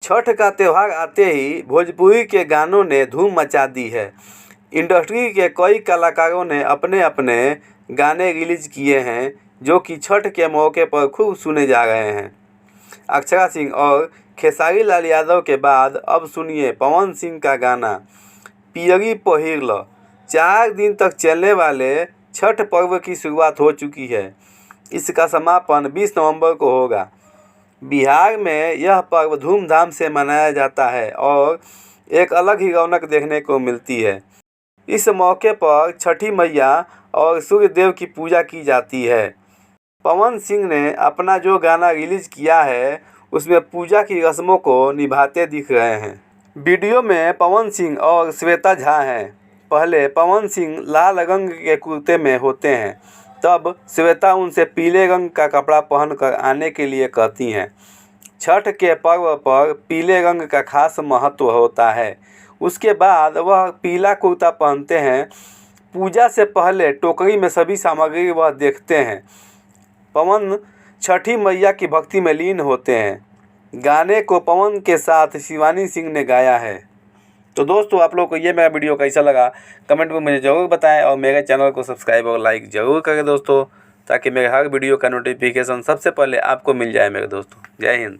छठ का त्यौहार आते ही भोजपुरी के गानों ने धूम मचा दी है। इंडस्ट्री के कई कलाकारों ने अपने अपने गाने रिलीज किए हैं जो कि छठ के मौके पर खूब सुने जा रहे हैं। अक्षरा सिंह और खेसारी लाल यादव के बाद अब सुनिए पवन सिंह का गाना पियरी पहिर ल। 4 दिन तक चलने वाले छठ पर्व की शुरुआत हो चुकी है। इसका समापन 20 नवंबर को होगा। बिहार में यह पर्व धूमधाम से मनाया जाता है और एक अलग ही रौनक देखने को मिलती है। इस मौके पर छठी मैया और सूर्य देव की पूजा की जाती है। पवन सिंह ने अपना जो गाना रिलीज किया है उसमें पूजा की रस्मों को निभाते दिख रहे हैं। वीडियो में पवन सिंह और श्वेता झा हैं। पहले पवन सिंह लाल रंग के कुर्ते में होते हैं, तब श्वेता उनसे पीले रंग का कपड़ा पहनकर आने के लिए कहती हैं। छठ के पर्व पर पीले रंग का खास महत्व होता है। उसके बाद वह पीला कुर्ता पहनते हैं। पूजा से पहले टोकरी में सभी सामग्री वह देखते हैं। पवन छठी मैया की भक्ति में लीन होते हैं। गाने को पवन के साथ शिवानी सिंह ने गाया है। तो दोस्तों, आप लोग को ये मेरा वीडियो कैसा लगा कमेंट में मुझे ज़रूर बताएं और मेरे चैनल को सब्सक्राइब और लाइक ज़रूर करें दोस्तों, ताकि मेरे हर वीडियो का नोटिफिकेशन सबसे पहले आपको मिल जाए मेरे दोस्तों। जय हिंद।